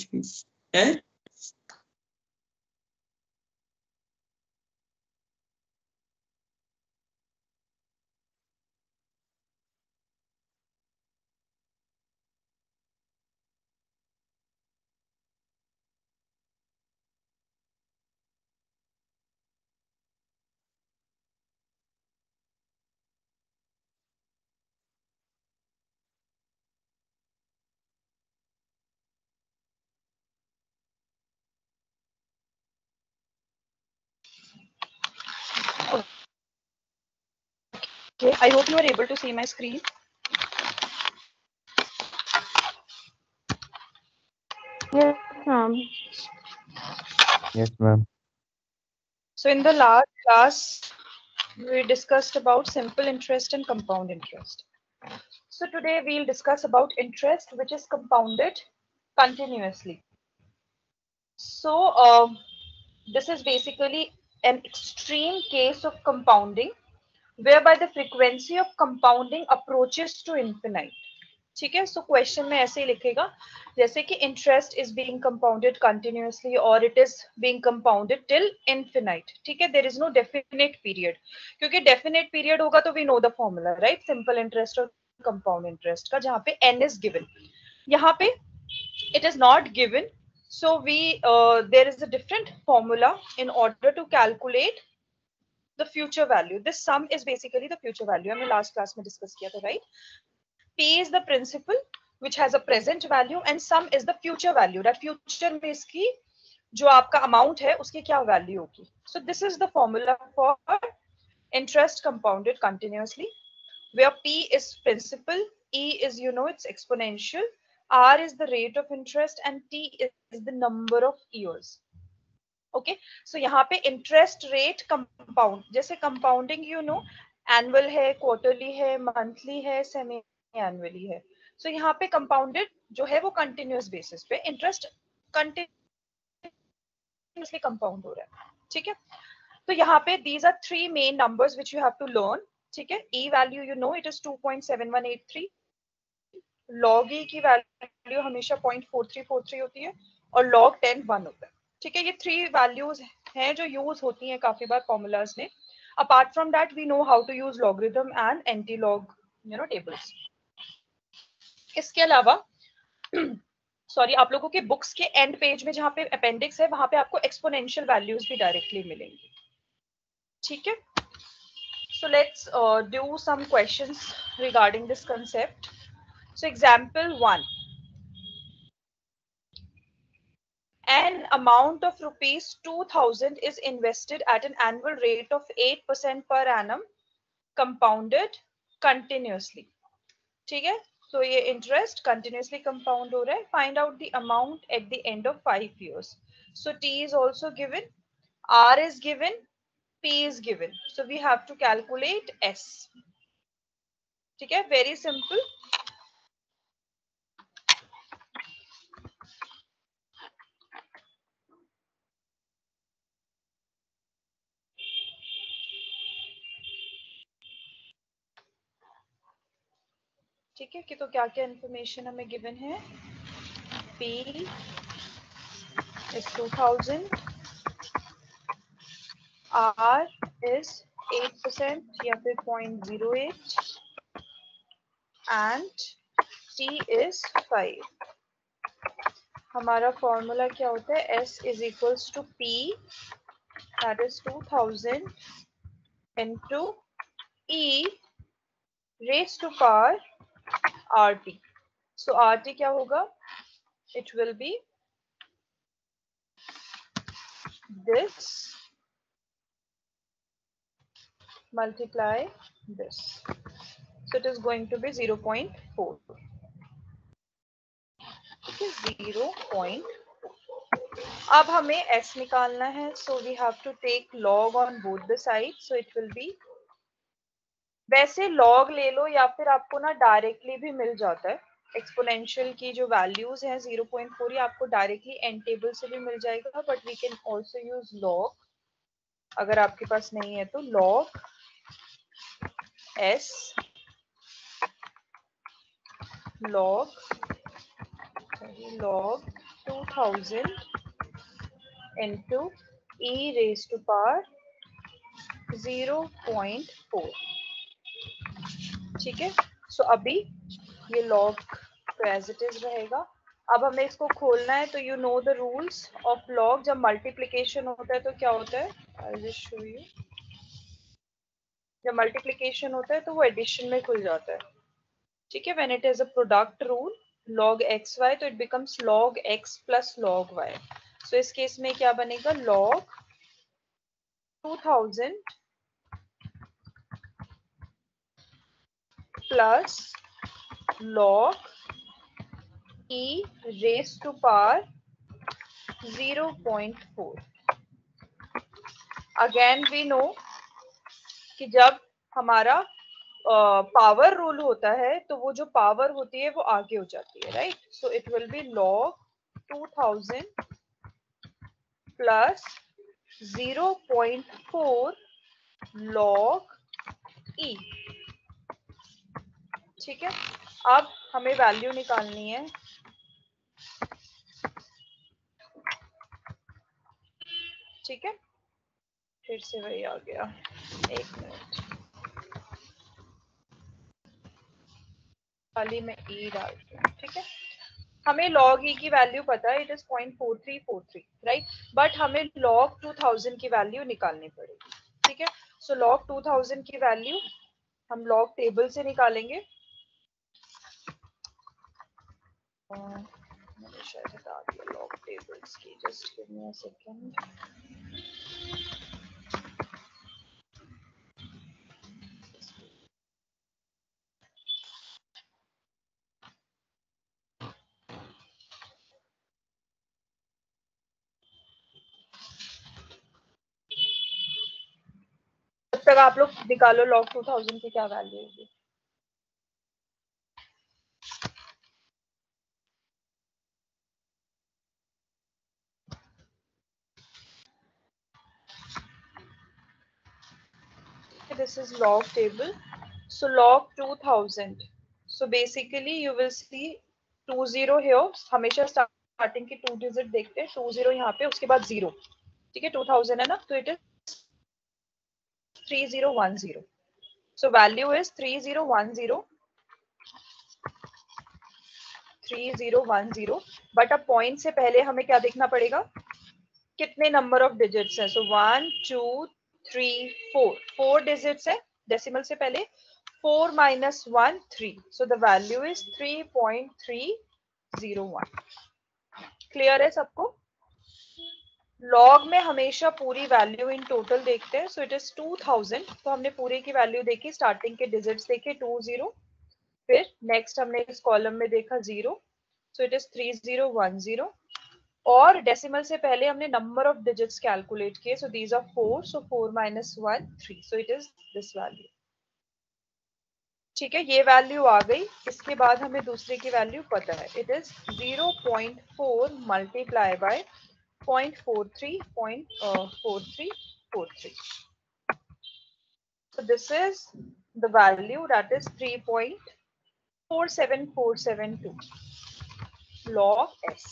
कुछ भी है। Okay, I hope you are able to see my screen. Yes, ma'am. Yes, ma'am. So in the last class, we discussed about simple interest and compound interest. So today we'll discuss about interest which is compounded continuously. So this is basically an extreme case of compounding whereby the frequency of compounding approaches to infinite. ठीक है, so question में ऐसे ही लिखेगा जैसे कि interest is being compounded continuously और it is being compounded till infinite. ठीक है, there is no definite period, क्योंकि डेफिनेट पीरियड होगा तो we know the formula right, simple interest और कंपाउंड इंटरेस्ट का, जहां पे एन इज गिवन. यहाँ पे it is not given, so we there is a different formula in order to calculate the future value. This sum is basically the future value. हमने last class में discuss किया था right. P is the principal which has a present value and sum is the future value. That future में इसकी जो आपका amount है उसकी क्या value होगी. So this is the formula for interest compounded continuously, where P is principal, E is it's exponential, R is the rate of interest and T is the number of years. Okay, so यहाँ पे interest rate compound, जैसे compounding annual है, quarterly है, monthly है, semi annually है. So यहाँ पे compounded जो है वो कंटिन्यूअस बेसिस पे इंटरेस्ट कंटिन्यूअसली कंपाउंड हो रहा है. ठीक है, तो यहाँ पे these are three main numbers which you have to learn. ठीक है, e value it is 2.7183, log e की वैल्यू हमेशा 0.4343 होती है और लॉग 10 1 होता है. ठीक है, ये थ्री वैल्यूज हैं जो यूज होती हैं काफी बार फॉर्मूलाज में. Apart from that we know how to use logarithm and anti log tables. इसके अलावा सॉरी, आप लोगों के बुक्स के एंड पेज में जहां पे अपेंडिक्स है वहां पे आपको एक्सपोनेंशियल वैल्यूज भी डायरेक्टली मिलेंगी. ठीक है, so let's do some questions regarding this concept. So example 1, an amount of rupees 2000 is invested at an annual rate of 8% per annum compounded continuously. ठीक है, so ये interest continuously compound हो रहा है. Find out the amount at the end of 5 years. So T is also given, R is given, P is given. So we have to calculate S. ठीक है, very simple. ठीक है, कि तो क्या क्या इंफॉर्मेशन हमें गिवन है. P is 2000, R is 8% या फिर 0.08 and T is 5. हमारा फॉर्मूला क्या होता है, S is equals to P, that is 2000 into E raised to power RT. So RT क्या होगा, it will be this multiply this. So it is going to be 0.4. It is 0.4. अब हमें S निकालना है, so we have to take log on both the sides, so it will be, वैसे log ले लो या फिर आपको ना डायरेक्टली भी मिल जाता है. एक्सपोनेंशियल की जो वैल्यूज हैं 0.4 ये आपको डायरेक्टली एन टेबल से भी मिल जाएगा, but we can also use log. अगर आपके पास नहीं है तो log S log 2000 into e raised to power 0.4. ठीक है, सो अभी ये log तो एज इट इज रहेगा. अब हमें इसको खोलना है, तो you know the rules of log. जब मल्टीप्लिकेशन होता है तो क्या होता है, आई जस्ट शो यू. जब मल्टीप्लिकेशन होता है तो वो एडिशन में खुल जाता है. ठीक है, when it is a product rule log xy, तो it becomes log x plus log y. So इस केस में क्या बनेगा, log 2000 plus log e raised to power 0.4. Again we know कि जब हमारा पावर रूल होता है तो वो जो पावर होती है वो आगे हो जाती है, right. So it will B log 2000 plus 0.4 log e. ठीक है, अब हमें वैल्यू निकालनी है. ठीक है, फिर से वही आ गया, एक मिनट, खाली मैं e डालती हूँ. ठीक है, हमें log e की वैल्यू पता है, इट इज 0.4343, राइट. बट हमें log 2000 की वैल्यू निकालनी पड़ेगी. ठीक है, सो log 2000 की वैल्यू हम log टेबल से निकालेंगे. मैंने शायद हटा दिया log टेबल्स की, just give me a second. तब तक आप लोग निकालो log 2000 की क्या वैल्यू होगी. This is log table. So log 2000. So basically you will see 20 here. हमेशा स्टार्टिंग की 2 डिजिट देखते हैं. 20 यहाँ पे, उसके बाद 0. ठीक है, 2000 है ना, तो it is 3010. So value is 3010. 3010. But अब पॉइंट से पहले हमें क्या देखना पड़ेगा, कितने नंबर ऑफ डिजिट्स हैं. सो 1 2 3 4, 4 डिजिट्स है डेसिमल से पहले. 4 minus 1 3. So the value is 3.301. Clear है सबको. लॉग में हमेशा पूरी वैल्यू इन टोटल देखते हैं. सो इट इज 2000, तो हमने पूरे की वैल्यू देखी, स्टार्टिंग के डिजिट्स देखे 20. फिर नेक्स्ट हमने इस कॉलम में देखा 0. सो इट इज 3010. और डेसिमल से पहले हमने नंबर ऑफ डिजिट्स कैलकुलेट किए. So these are 4. So 4 minus 1 3. So it is this value. ठीक है, ये वैल्यू आ गई. इसके बाद हमें दूसरे की वैल्यू पता है, it is 0.4 multiply by 0.4343. So this is the value, that is 3.47472 log s.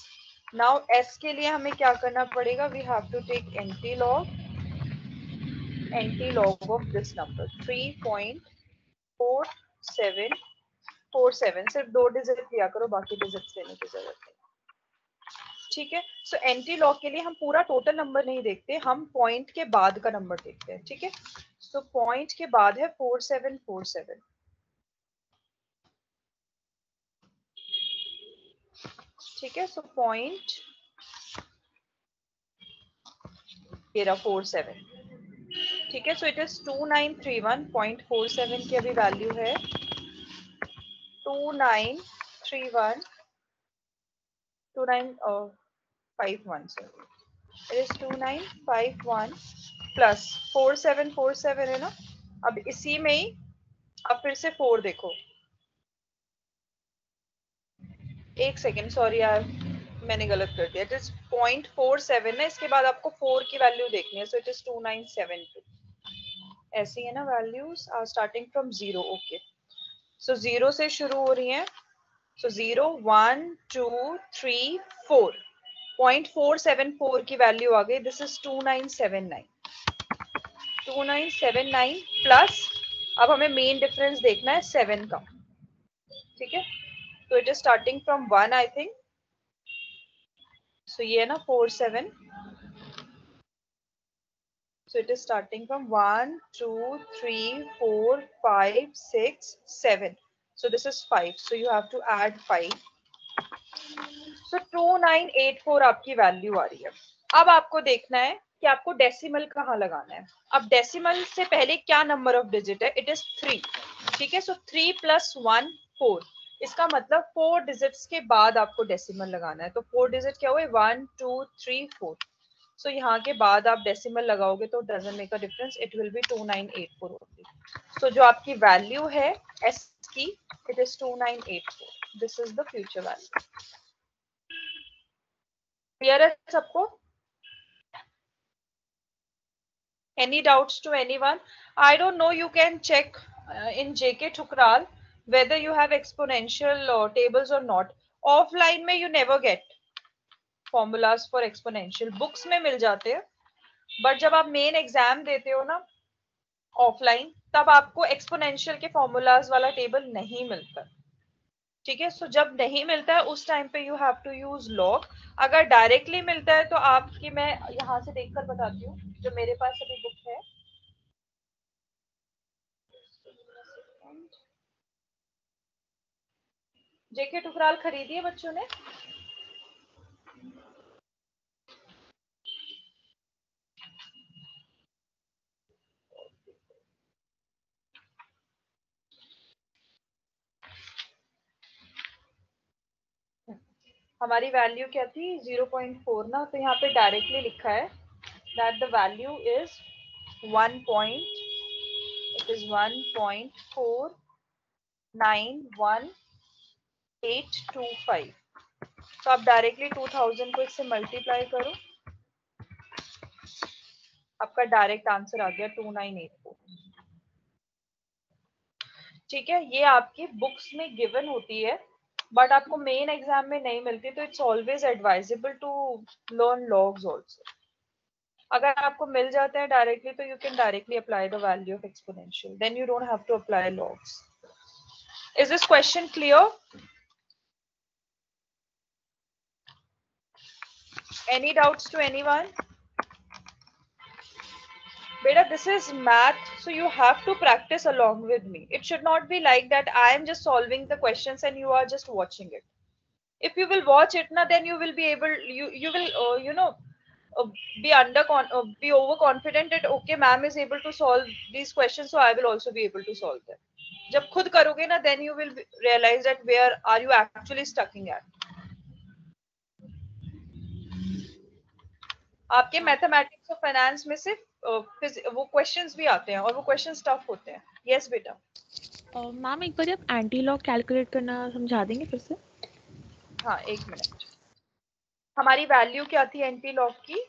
Now s के लिए हमें क्या करना पड़ेगा, we have to take anti-log of this number 3.4747. सिर्फ 2 डिजिट लिया करो, बाकी डिजिट्स लेने की जरूरत नहीं. ठीक है, सो एंटी लॉग के लिए हम पूरा टोटल नंबर नहीं देखते, हम पॉइंट के बाद का नंबर देखते हैं. ठीक है, सो पॉइंट के बाद है 4747. ठीक है, सो पॉइंट ये रहा 47. ठीक है, सो इट इज 2931.47 की अभी वैल्यू है 2931 2951. सॉरी, इट इज 2951 प्लस 4747 है ना. अब इसी में ही अब फिर से 4 देखो. एक सेकेंड, सॉरी यार, मैंने गलत कर दिया. इट इज 0.47 है, इसके बाद आपको 4 की वैल्यू देखनी है. So it is 2972. ऐसी है ना values, are starting from 0. Okay, so 0 से शुरू हो रही हैं. सो 0 1 2 3 4. 0.474 की वैल्यू आ गई, दिस इज 2979। 2979 प्लस, अब हमें मेन डिफरेंस देखना है 7 का, ठीक है। तो it is starting from 1 I think, so ये है ना 47, so it is starting from 1 2 3 4 5 6 7, so this is 5, so you have to add 5, so 2984 आपकी वैल्यू आ रही है। अब आपको देखना है कि आपको डेसिमल कहाँ लगाना है। अब डेसिमल से पहले क्या नंबर ऑफ डिजिट है, इट इज 3, ठीक है। सो 3 प्लस 1 4, इसका मतलब 4 डिजिट्स के बाद आपको डेसिमल लगाना है। तो 4 डिजिट क्या हुए, 1 2 3 4, सो यहाँ के बाद आप डेसिमल लगाओगे तो doesn't make a difference, it will be 2984 only. So जो आपकी वैल्यू है एस की, it is 2984, this is the future value. Clear है सबको? Any doubts to anyone? I don't know, you can check in JK Thukral whether you have exponential tables or not. Offline में you never get formulas for exponential, books में मिल जाते हैं, but जब आप main exam देते हो ना offline, तब आपको एक्सपोनेंशियल के फॉर्मूलाज वाला टेबल नहीं मिलता, ठीक है। सो जब नहीं मिलता है उस टाइम पे you have to use log. अगर डायरेक्टली मिलता है तो आपकी, मैं यहाँ से देखकर बताती हूँ, जो मेरे पास अभी बुक है, जेके टुकराल खरीदी है बच्चों ने? हमारी वैल्यू क्या थी, 0.4 ना, तो यहाँ पे डायरेक्टली लिखा है दैट द वैल्यू इज 1.91825। तो आप डायरेक्टली 2000 को इससे मल्टीप्लाई करो, आपका डायरेक्ट आंसर आ गया 2984, ठीक है। ये आपकी बुक्स में गिवन होती है, बट आपको मेन एग्जाम में नहीं मिलती, तो it's always advisable to learn logs also. अगर आपको मिल जाता है डायरेक्टली तो you can directly apply the value of exponential, then you don't have to apply logs. Is this question clear? Any doubts to anyone? Beta, this is math, so you have to practice along with me. It should not be like that I am just solving the questions and you are just watching it. If you will watch it na, then you will be able, you will be be overconfident that okay ma'am is able to solve these questions, so I will also be able to solve them. जब खुद करोगे ना, then you will realize that where are you actually stucking at. आपके mathematics और finance में से वो questions भी आते हैं और वो क्वेश्चंस टफ होते हैं। यस बेटा। मैम एक बार आप एंटी लॉग कैलकुलेट करना समझा देंगे फिर से? हाँ एक मिनट, हमारी वैल्यू क्या थी एंटी लॉग की?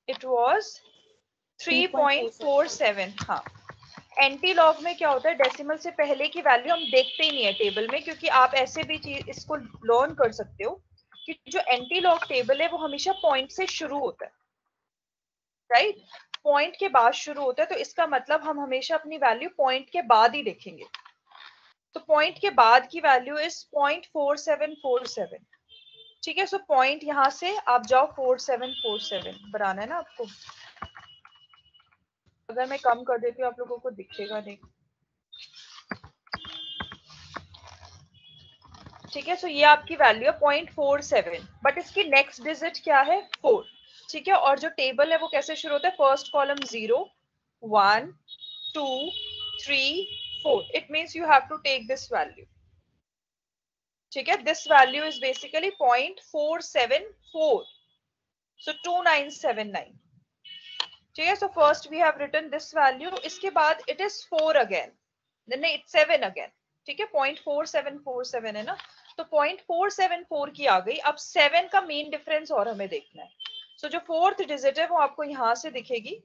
It was 3.47। हाँ, एंटी लॉग में क्या होता है, डेसिमल से पहले की वैल्यू हम देखते ही नहीं है टेबल में, क्योंकि आप ऐसे भी चीज इसको लर्न कर सकते हो कि जो एंटी लॉग टेबल है वो हमेशा पॉइंट से शुरू होता है, राइट? पॉइंट के बाद शुरू होता है, तो इसका मतलब हम हमेशा अपनी वैल्यू पॉइंट के बाद ही देखेंगे। तो पॉइंट के बाद की वैल्यू इज 0.4747, ठीक है। सो पॉइंट यहां से आप जाओ 4747 बनाना है ना आपको। अगर मैं कम कर देती हूँ आप लोगों को दिखेगा नहीं, ठीक है। सो ये आपकी वैल्यू है 0.47, बट इसकी नेक्स्ट डिजिट क्या है, 4, ठीक है। और जो टेबल है वो कैसे शुरू होता है, first column 0 1 2 3 4, it means you have to take this value, ठीक है। This value is basically 0.474, so 2979, ठीक है। So first we have written this value, इसके बाद इट इज 4 अगेन, नहीं इट्स 7 अगेन, ठीक है। 0.4747 है ना, तो 0.474 की आ गई। अब 7 का मेन डिफरेंस और हमें देखना है। सो जो फोर्थ डिजिट है वो आपको यहाँ से दिखेगी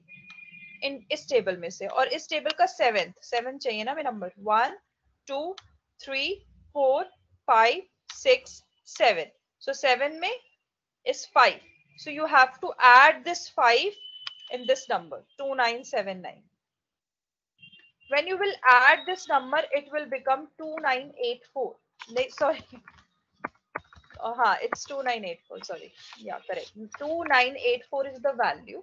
इस टेबल में से, और इस टेबल का 7 चाहिए ना, मैं नंबर 1 2 3 4 5 6 7, So 7 में is 5. So you have to add this 5 in this number 2979. When you will add this number, it will become 2984. Sorry, it's 2984. Sorry, yeah, correct. 2984 is the value.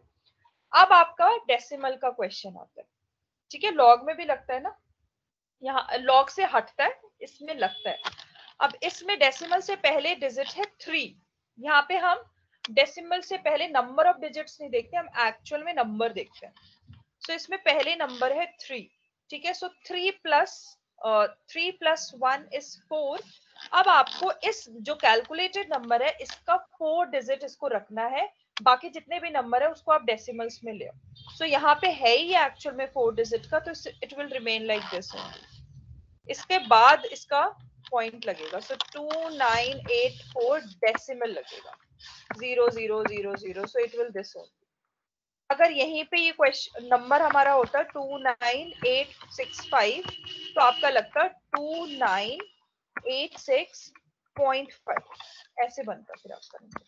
अब आपका डेसिमल का question आता है, ठीक है. Log में भी लगता है ना, यहाँ लॉग से हटता है, इसमें लगता है. अब इसमें डेसिमल से पहले डिजिट है 3. यहाँ पे हम डेसिमल से पहले नंबर ऑफ डिजिट्स नहीं देखते, हम एक्चुअल में नंबर देखते हैं. सो इसमें पहले नंबर है 3, ठीक है. सो 3 प्लस 1 इज 4. अब आपको इस जो कैलकुलेटेड नंबर है इसका 4 डिजिट इसको रखना है, बाकी जितने भी नंबर है उसको आप डेसिमल्स में ले. सो यहाँ पे है ही एक्चुअल में 4 डिजिट का, तो it will remain like this. इसके बाद इसका पॉइंट लगेगा. सो 2984 डेसिमल लगेगा, 0000. So it will this only. अगर यहीं पे ये क्वेश्चन नंबर हमारा होता 29865, तो आपका लगता 2986.5 ऐसे बनता फिर आपका नंबर.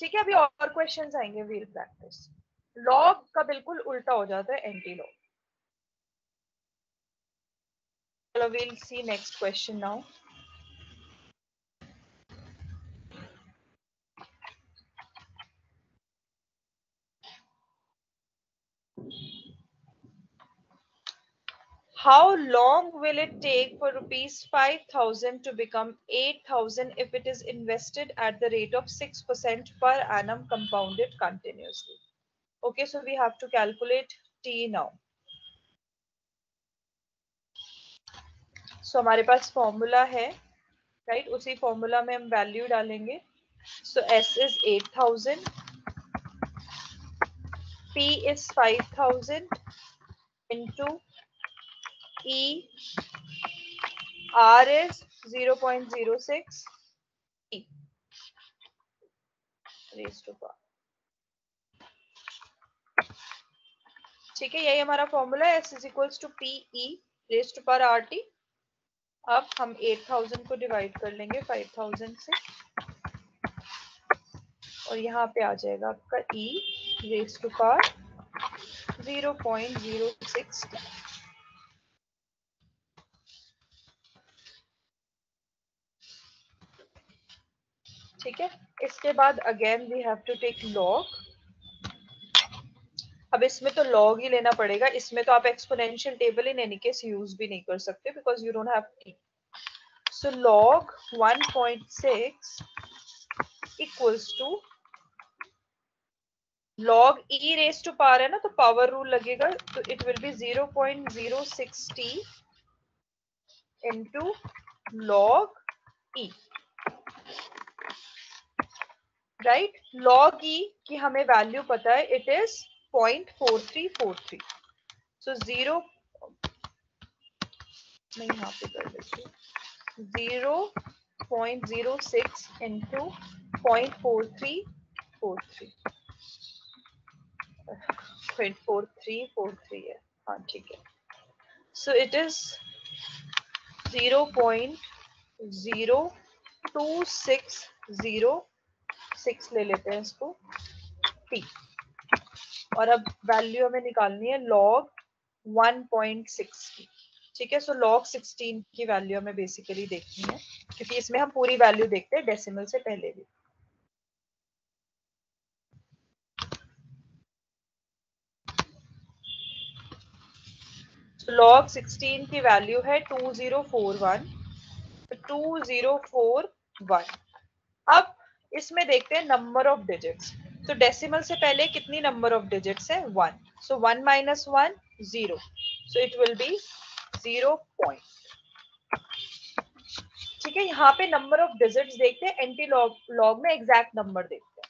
ठीक है. अभी और क्वेश्चंस आएंगे, वील प्रैक्टिस. लॉग का बिल्कुल उल्टा हो जाता है एंटी लॉग. चलो we'll see next question now. How long will it take for rupees 5,000 to become 8,000 if it is invested at the rate of 6% per annum compounded continuously? Okay, so we have to calculate T now. So हमारे पास formula है, right. उसी formula में हम value डालेंगे. So S is 8,000, P is 5,000 into E, R is 0.06, E raised to power. ठीक है, यही हमारा फॉर्मूला है. S is equals to PE raised to power RT. अब हम 8,000 को डिवाइड कर लेंगे 5,000 से, और यहाँ पे आ जाएगा आपका E raised to power 0.06. ठीक है. इसके बाद again we have to take log. अब इसमें तो लॉग ही लेना पड़ेगा, इसमें तो आप exponential table in any case use भी नहीं कर सकते because you don't have t. So log 1.6 equals to log e raise to power है ना, तो पावर रूल लगेगा, तो it will be 0.06t into log e, right. Log e की हमें वैल्यू पता है, इट इज 0.4343. सो 0 मैं यहाँ पे कर देती हूँ, 0.06 इंटू 0.4343 है. हाँ ठीक है. सो इट इज 0.02606 ले लेते हैं इसको t. और अब वैल्यू हमें निकालनी है लॉग 1.6 की. ठीक है. सो लॉग 16 की वैल्यू हमें बेसिकली देखनी है, क्योंकि इसमें हम पूरी वैल्यू देखते हैं डेसिमल से पहले भी. लॉग 16 की वैल्यू है 2041. 2041. अब इसमें देखते हैं नंबर ऑफ डिजिट्स. तो डेसिमल से पहले कितनी नंबर ऑफ डिजिट्स है? 1. सो 1 minus 1 0. So it will B 0 point. ठीक है. यहाँ पे नंबर ऑफ डिजिट्स देखते हैं, एंटी लॉग में एग्जैक्ट नंबर देखते हैं.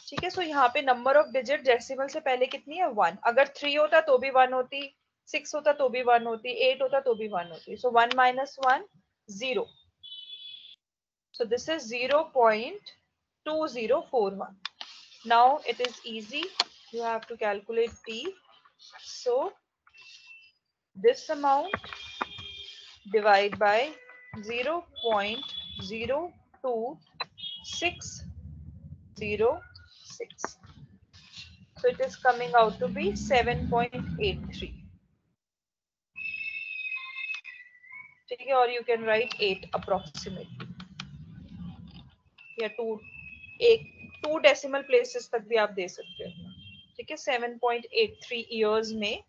ठीक है. सो यहाँ पे नंबर ऑफ डिजिट डेसिमल से पहले कितनी है? 1. अगर 3 होता तो भी 1 होती, 6 होता तो भी 1 होती, 8 होता तो भी 1 होती. सो 1 minus 1 0. So this is 0.2041. Now it is easy. You have to calculate T. So this amount divide by 0.02606. So it is coming out to be 7.83. ठीक है, और you can write 8 approximately. या 2 डेसिमल प्लेसेस तक भी आप दे सकते हो. ठीक है, 7.83 years में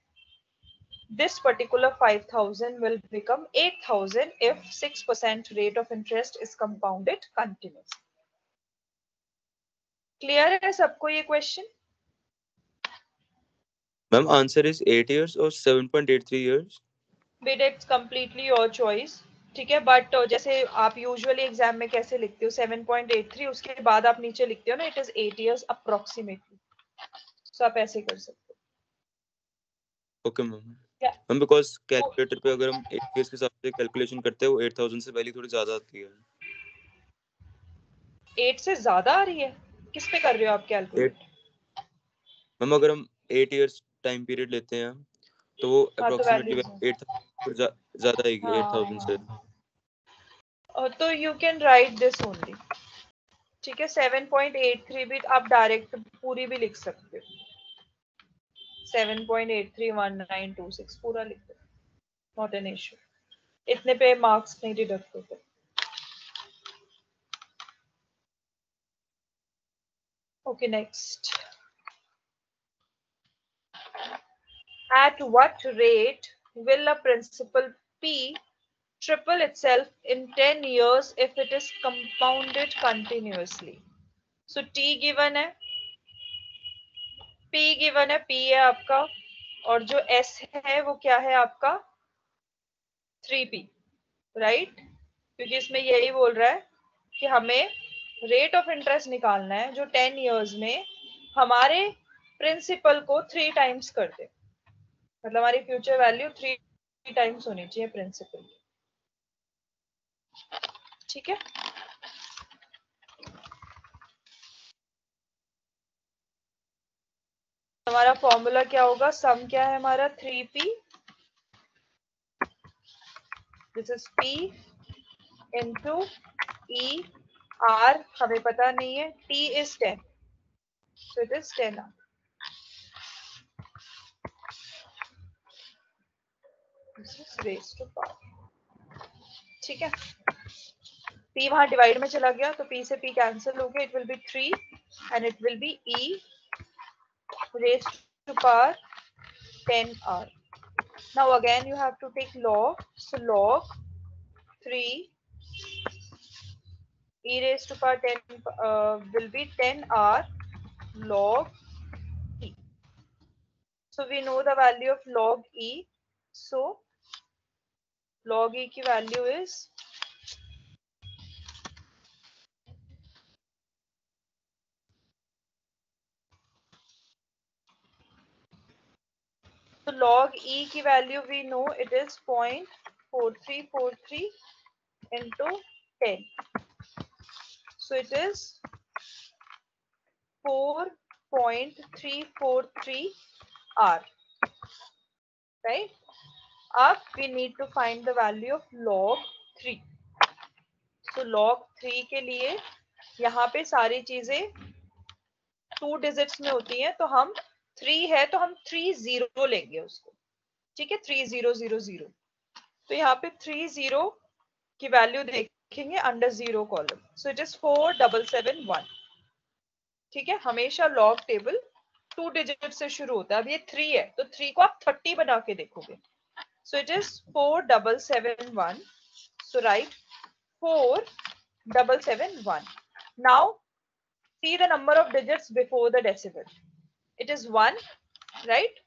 this particular 5,000 will become 8,000 if 6% rate of interest is compounded continuously. Clear है सबको ये question? Ma'am, answer is 8 years or 7.83 years? But it's completely your choice. ठीक है, बट जैसे आप यूजुअली एग्जाम में कैसे लिखते हो 7.83, उसके बाद आप नीचे लिखते हो ना, इट इज 8 years अप्रोक्सीमेटली. सो आप ऐसे कर सकते हो. Okay ma'am. Yeah. Ma'am because calculator पे अगर हम 8 years के हिसाब से कैलकुलेशन करते हैं वो 8,000 से वैल्यू थोड़ी ज्यादा आती है. 8 से ज्यादा आ रही है? किस पे कर रहे हो आप कैलकुलेट? मैम अगर हम 8 years टाइम पीरियड लेते हैं तो वो हाँ, तो अप्रोक्सीमेटली वैल्यूज 8,000 ज्यादा आएगी 8,000 से. तो you can write this only. ठीक है, 7.83 भी आप डायरेक्ट पूरी भी लिख सकते हो. 7.831926 पूरा लिख दो, नॉट एन इश्यू. इतने पे मार्क्स नहीं डिडक्ट होते. Okay, next. At what rate will a principal P triple itself in 10 years if it is compounded continuously? So T given है, P given है, P है आपका, और जो S है वो क्या है आपका 3P, राइट? क्योंकि इसमें यही बोल रहा है कि हमें रेट ऑफ इंटरेस्ट निकालना है जो 10 years में हमारे प्रिंसिपल को 3 times कर दे. मतलब हमारी फ्यूचर वैल्यू 3 times होनी चाहिए प्रिंसिपल. ठीक है, हमारा फॉर्मूला क्या होगा? सम क्या है हमारा? 3P. This is P into E. R हमें पता नहीं है. T is 10, so it is 10R. This is raised to power. ठीक है, P वहां डिवाइड में चला गया तो P से P कैंसिल हो गया. It will B 3 and it will B E raised to power 10R. Now again you have to take log. So log 3 e raised to power 10 will be 10R log e. So we know the value of log e. So log e की value is log e की value we know it is 0.4343 into 10. So it is 4.343 R, right? Up we need to find the value of log 3. So log 3 के लिए यहाँ पे सारी चीजें 2 digits में होती हैं, तो हम 3 है तो हम 30 लेंगे उसको. ठीक है, 3000. तो यहाँ पे 30 की वैल्यू देखेंगे under 0 column. So it is 4771. ठीक है, हमेशा लॉग टेबल 2 डिजिट से शुरू होता है. अब ये 3 है तो 3 को आप 30 बना के देखोगे. सो it is 4771. So right 4771. Now see the number of digits before the decimal. It is 1, right?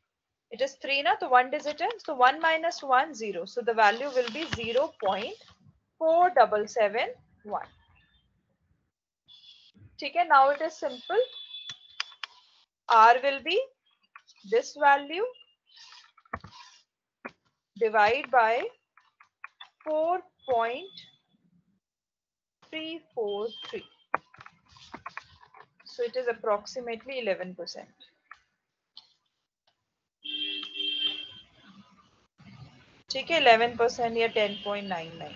It is 3 na, so 1 digit hai, so 1 minus 1 0, so the value will be 0.4771. ठीक है, now it is simple. R will be this value divide by 4.343. So it is approximately 11%. ठीक है, 11% या 10.99.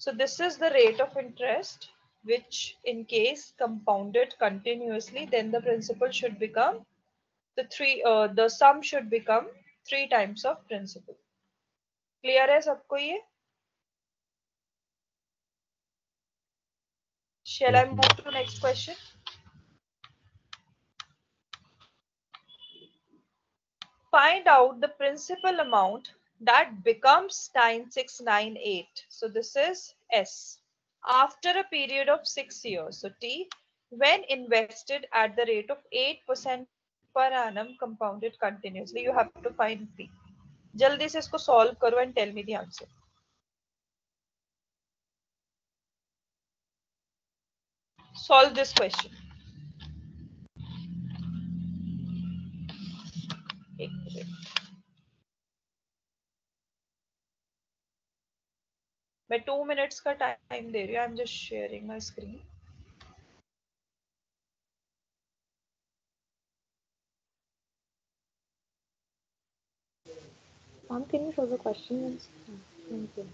So this is the rate of interest which in case compounded continuously, then the principal should become the sum should become 3 times of principal. Clear है सबको ये? Shall I Yes, move ma'am. to next question? Find out the principal amount that becomes 9698. So this is S. After a period of 6 years, so T, when invested at the rate of 8% per annum compounded continuously, you have to find P. जल्दी से इसको solve करो and tell me the answer. Solve this question. एक minute. मैं 2 minutes का time दे रही हूँ. I'm just sharing my screen. Mom, can you show the questions? Thank you.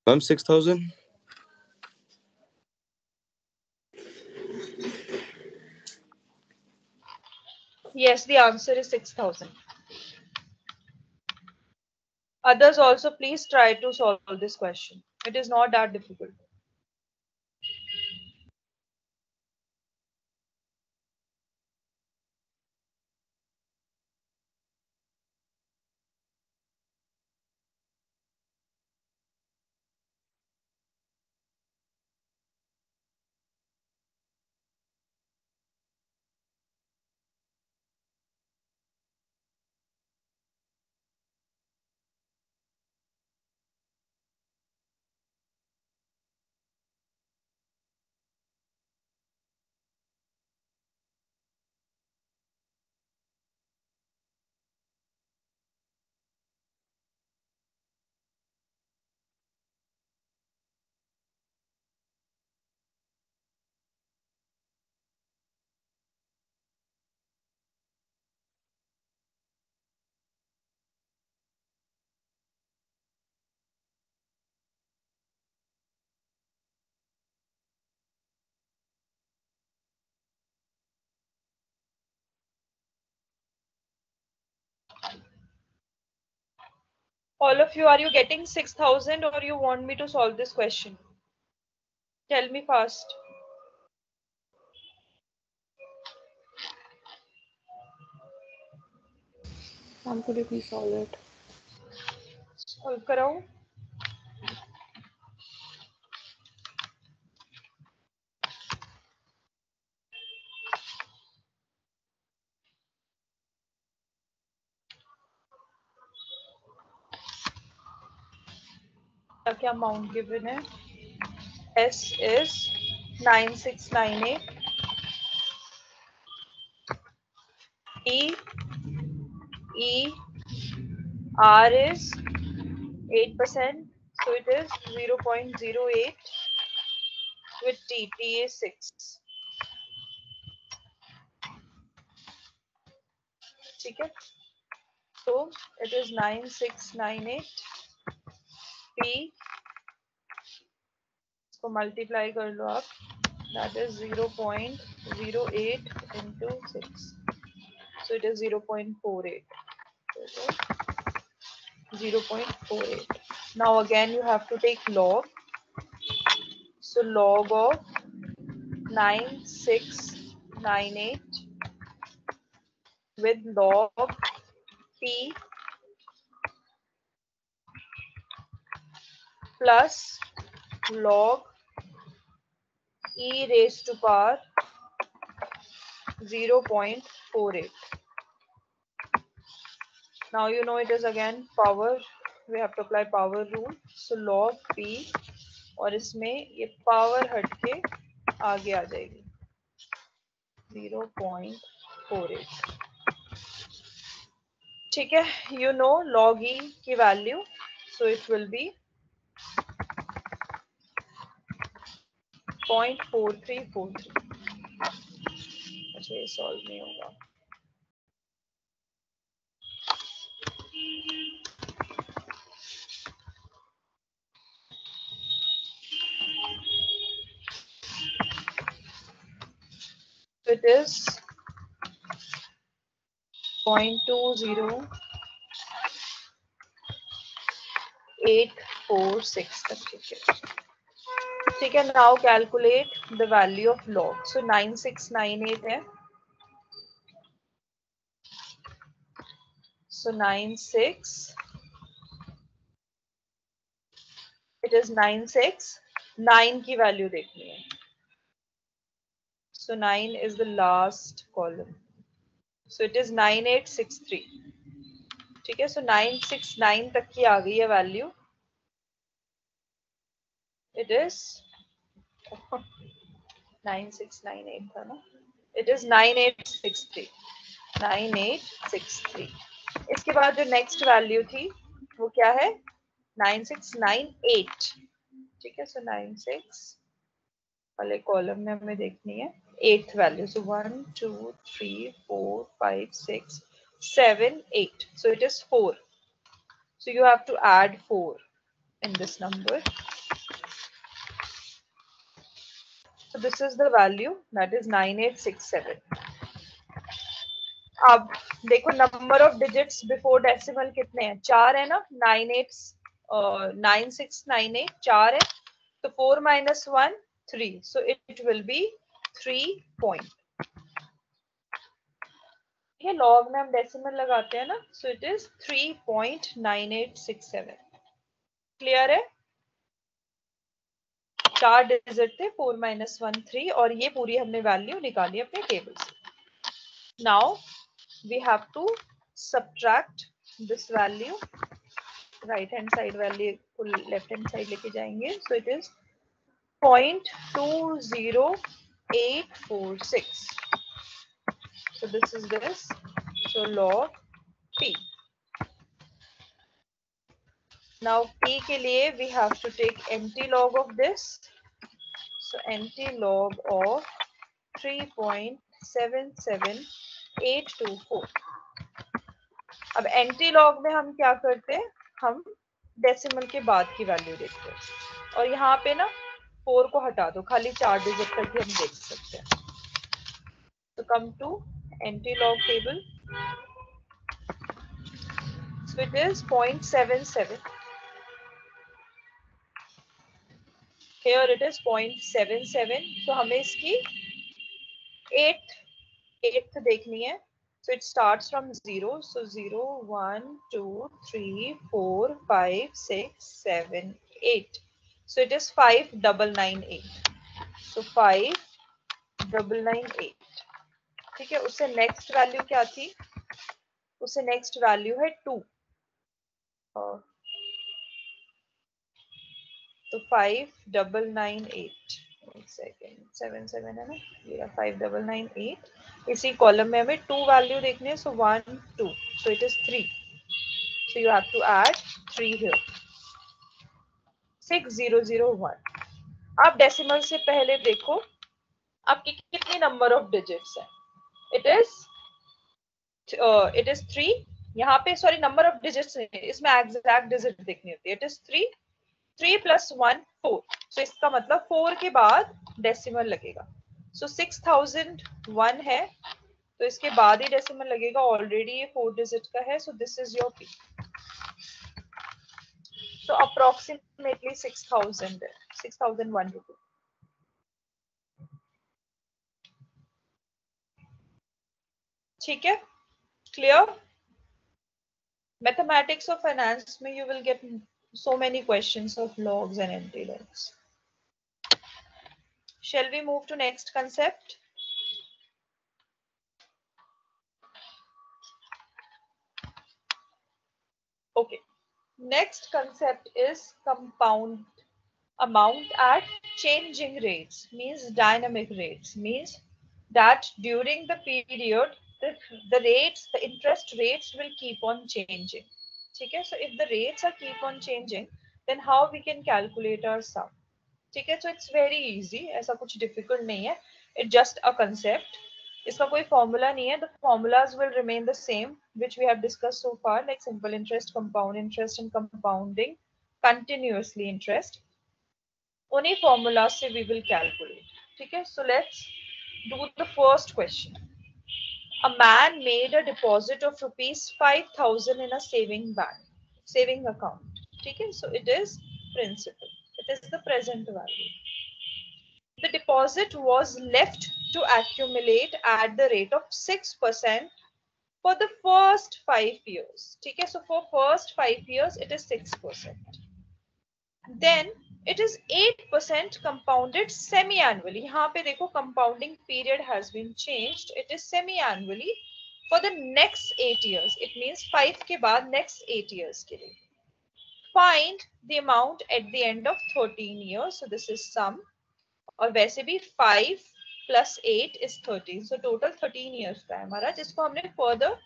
Ma'am, 6,000. Yes, the answer is 6,000. Others also please try to solve this question. It is not that difficult. All of you, are you getting 6,000 or you want me to solve this question? Tell me fast. Mom, could you please solve it? Solve कराऊं? क्या amount given है? S is 9698. R is 8%, so it is 0.08 with T is 6. ठीक है? So it is 9698 P. इसको multiply कर लो आप. That is 0.08 into 6. So it is 0.48. 0.48. Now again you have to take log. So log of 9698 with log p plus log e raised to power 0.48. Now you know it is again power, we have to apply power rule. So log p और इसमें ये power हट के आगे आ जाएगी 0.48. ठीक है, you know log e की value, so it will be 0.4343. अच्छा ये सॉल्व नहीं होगा. It is 0.20846 तक. ठीक है. Now calculate the value of log. So 9698 है. So 96. It is 96. 9 की वैल्यू देखनी है. So 9 is the last column. So it is 9863. ठीक है. So 969 तक की आ गई है वैल्यू. It is 9698 था ना. It is 9863. 9863. इसके बाद जो नेक्स्ट वैल्यू थी वो क्या है? 9698. ठीक है. सो 96 वाले कॉलम में हमें देखनी है 8th value. So 1 2 3 4 5 6 7 8. So it is 4. So you have to add 4 in this number. So this is the value, that is 9867. अब देखो number of digits before decimal कितने हैं? 4 है ना. 9698 4 है, तो 4 minus 1 3. So it will be 3 point. ये log में हम डेसिमल लगाते हैं ना. So it is 3.9867. क्लियर है? 4 डिजिट थे, 4 minus 1 3, और ये पूरी हमने वैल्यू निकाली अपने टेबल से. Now we have to subtract this value. Right hand side value को लेफ्ट हैंड साइड लेके जाएंगे. So it is 0.20846. So this is this. So log p. Now p के लिए we have to take anti-log of this. So anti-log of 3.77824. अब anti-log में हम क्या करते हैं? हम डेसिमल के बाद की वैल्यू देखते हैं. और यहाँ पे ना 4 को हटा दो, खाली 4 डिजिट तक ही हम देख सकते हैं. तो come to antilog table. So it is 0.77. Here it is 0.77. So हमें इसकी 8th देखनी है. So it starts from 0. So 0 1 2 3 4 5 6 7 8. So it is 5998. So 5998. ठीक है. उससे नेक्स्ट वैल्यू क्या थी? उससे नेक्स्ट वैल्यू है 2. तो 5998. एक सेकेंड, 77 है ना. ये 5998. इसी कॉलम में हमें 2 वैल्यू देखने हैं. So 1 2. So it is 3. So you have to add 3 here. 6001. अब डेसिमल से पहले देखो आपकी कितनी नंबर ऑफ डिजिट्स है. It is 3. यहाँ पे सॉरी नंबर ऑफ डिजिट्स नहीं, इसमें एग्जैक्ट डिजिट देखनी होती है. It is 3. 3 plus 1 4. So इसका मतलब 4 के बाद डेसिमल लगेगा. So 6001 है, तो इसके बाद ही डेसिमल लगेगा. ऑलरेडी ये 4 डिजिट का है. So this is your P. So approximately 6,000, 6,001 rupees. ठीक है, clear? Mathematics or finance में you will get so many questions of logs and antilogs. Shall we move to next concept? Okay. Next concept is compound amount at changing rates, means dynamic rates, means that during the period the rates, the interest rates will keep on changing. Okay, so if the rates are keep on changing, then how we can calculate our sum? Okay, so it's very easy, ऐसा कुछ difficult नहीं है, it's just a concept. इसका कोई formula नहीं है. The formulas will remain the same which we have discussed so far, like simple interest, compound interest, and compounding continuously interest. Only formula से we will calculate. ठीक है, so let's do the first question. A man made a deposit of ₹5,000 in a saving account. ठीक है, so it is principal. It is the present value. The deposit was left to accumulate at the rate of 6% for the first 5 years. ठीक है, so for first 5 years it is 6%. Then it is 8% compounded semi-annually. यहाँ पे देखो compounding period has been changed. It is semi-annually for the next 8 years. It means 5 के बाद next 8 years के लिए. Find the amount at the end of 13 years. So this is sum. और वैसे भी 5 plus 8 is 13. So total 13 years का है हमारा, जिसको हमने further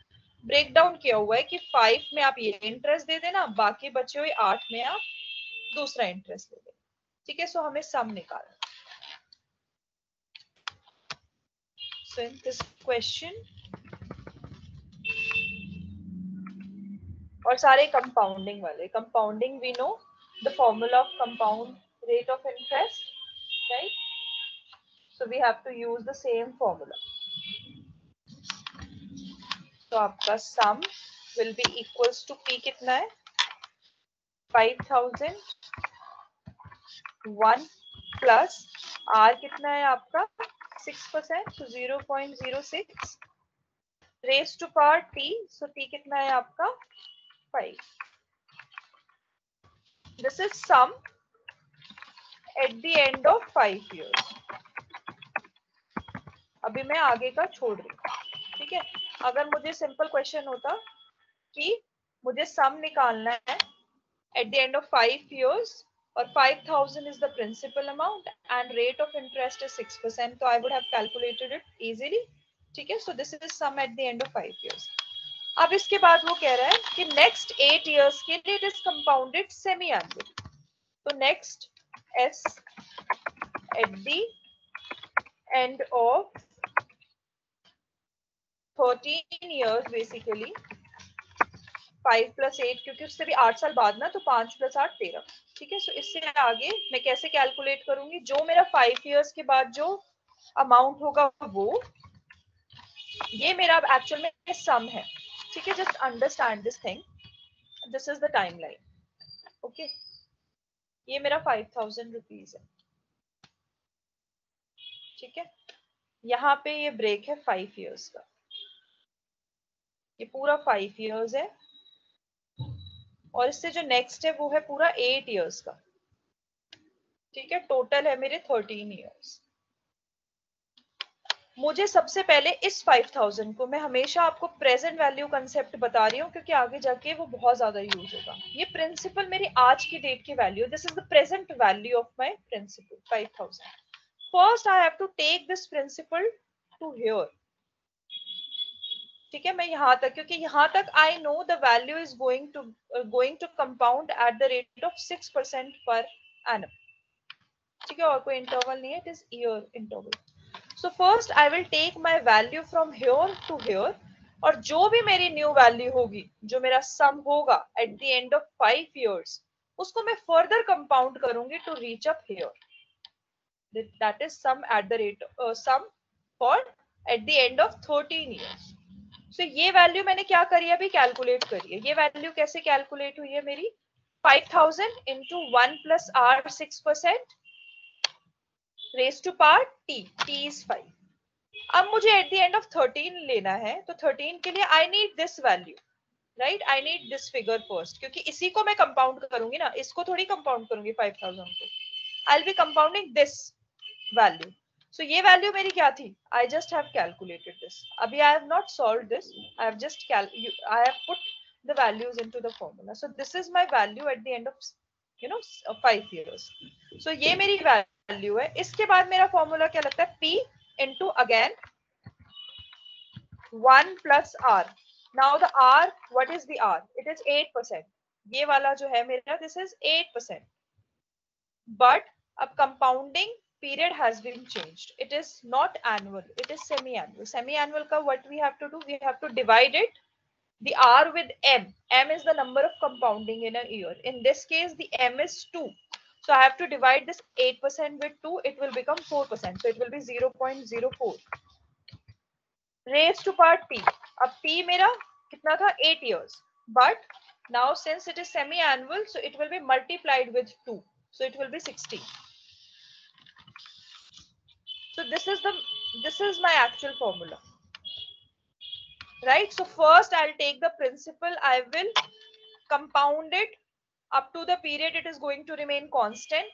break down किया हुआ है कि 5 में आप ये interest दे देना, बाकी बचे हुए 8 में आप दूसरा इंटरेस्ट ले लें. ठीक है, सो हमें सम निकालना. सो इन दिस क्वेश्चन, और सारे कंपाउंडिंग वाले. Compounding we know the formula of compound rate of interest, right? So we have to use the same formula. तो आपका sum will be equals to P कितना है? 5,000 1 प्लस आर कितना है आपका? 6%, so 0.06 raise to power t. So t कितना है आपका? 5. This is sum at the end of 5 years. अभी मैं आगे का छोड़ रही हूँ. ठीक है, अगर मुझे सिंपल क्वेश्चन होता कि मुझे सम निकालना है eight the end of 5 years और 5,000 is the principal amount and rate of interest is 6%, तो I would have calculated it easily. ठीक है, so this is sum at the end of 5 years. अब इसके बाद वो कह रहा है कि next 8 years के लिए it is compounded semi-annually. तो next S at the end of 13 years basically 5 plus 8, क्योंकि उससे भी 8 साल बाद ना, तो 5 plus 8 13. ठीक है, सो इससे आगे मैं कैसे कैलकुलेट करूंगी? जो मेरा 5 years के बाद जो अमाउंट होगा वो, ये मेरा एक्चुअल में सम है. ठीक है, just understand this thing. This is the timeline. Okay, ये मेरा 5,000 रुपीज है. ठीक है, यहाँ पे ये ब्रेक है 5 years का. ये पूरा 5 years है, और इससे जो नेक्स्ट है वो है पूरा 8 years का. ठीक है, टोटल है मेरे 13 years. मुझे सबसे पहले इस 5,000 को, मैं हमेशा आपको प्रेजेंट वैल्यू कंसेप्ट बता रही हूँ क्योंकि आगे जाके वो बहुत ज्यादा यूज होगा. ये प्रिंसिपल मेरी आज की डेट की value, this is the present value of my principal 5,000. First I have to take this principal to here. ठीक है, मैं यहाँ तक, क्योंकि यहाँ तक I know the value is going to compound at the rate of 6% पर एनम. ठीक है, और कोई इंटरवल नहीं है, it is year interval. So first I will take my value from here to here, और जो भी मेरी न्यू वैल्यू होगी, जो मेरा सम होगा at the end of 5 years, उसको मैं फर्दर कंपाउंड करूंगी to reach up here. That is sum at the rate sum for at the end of 13 years. So, ये वैल्यू मैंने क्या करी, अभी कैलकुलेट करी है. ये वैल्यू कैसे कैलकुलेट हुई है मेरी? 5000 into 1 plus r 6% raised to power t. T is 5. अब मुझे at the end of 13 लेना है, तो 13 के लिए I need this value, right? I need this figure first, क्योंकि इसी को मैं कंपाउंड करूंगी ना, इसको थोड़ी कंपाउंड करूंगी 5000 को. I'll be compounding this value. So ये value मेरी क्या थी? I just have calculated this. अभी I have not solved this. I have just I have put the values into the formula. So this is my value at the end of 5 years. So ये मेरी value है. इसके बाद मेरा formula क्या लगता है? P into again 1 plus R. Now the R, what is the R? It is 8%. ये वाला जो है मेरा, this is 8%. But अब compounding period has been changed. It is not annual, it is semi-annual. Semi-annual ka what we have to do? We have to divide it, the R with M. M is the number of compounding in a year. In this case, the M is 2. So I have to divide this 8% with 2. It will become 4%. So it will be 0.04. Raised to power T. अब T मेरा कितना था? 8 years. But now since it is semi-annual, so it will be multiplied with 2. So it will be 60. So this is my actual formula, right? So first I'll take the principal, I will compound it up to the period it is going to remain constant.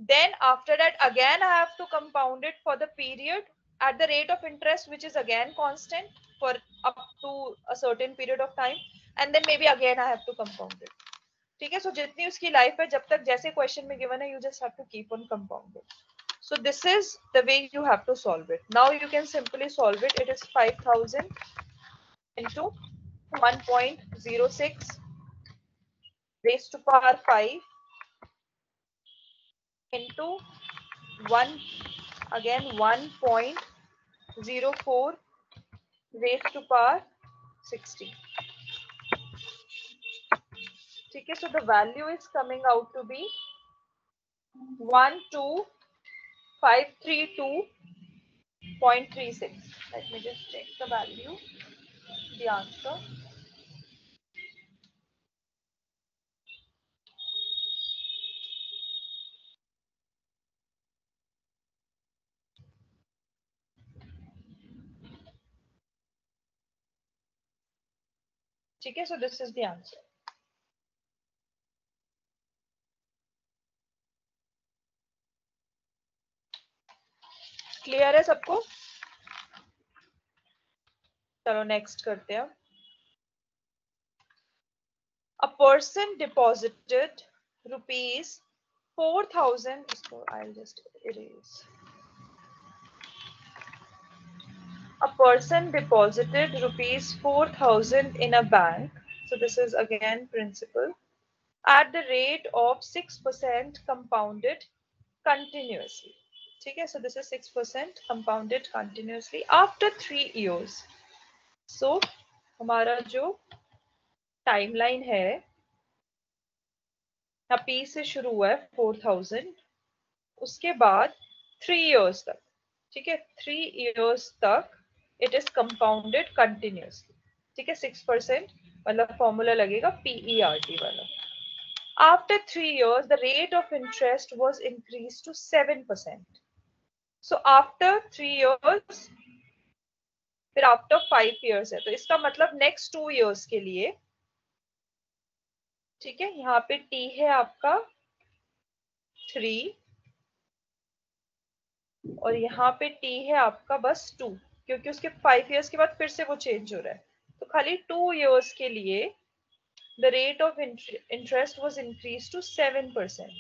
Then after that again I have to compound it for the period at the rate of interest which is again constant for up to a certain period of time, and then maybe again I have to compound it. ठीक है? So जितनी उसकी life है, जब तक जैसे question में given है, you just have to keep on compounding. So this is the way you have to solve it. Now you can simply solve it. It is 5000 into 1.06 raised to power 5 into 1 again 1.04 raised to power 60. Okay, so the value is coming out to be 12532.36. Let me just check the value, the answer. Okay, so this is the answer. Clear है सबको? चलो next करते हैं. A person deposited rupees 4000. इसको I'll just erase. A person deposited rupees 4000 in a bank. So this is again principal at the rate of 6% compounded continuously. Okay, so this is 6% compounded continuously after 3 years. So हमारा जो timeline है, P से शुरू हुआ है 4000, उसके बाद 3 years तक. ठीक है, 3 years तक it is compounded continuously. ठीक है, 6% मतलब फॉर्मूला लगेगा PERT वाला. After 3 years, the rate of interest was increased to 7%. So after 3 years, फिर after 5 years है, तो इसका मतलब next 2 years के लिए, ठीक है, यहाँ पे T है आपका 3 और यहाँ पे T है आपका बस 2, क्योंकि उसके 5 years के बाद फिर से वो चेंज हो रहा है. तो खाली 2 years के लिए the rate of interest was increased to 7%.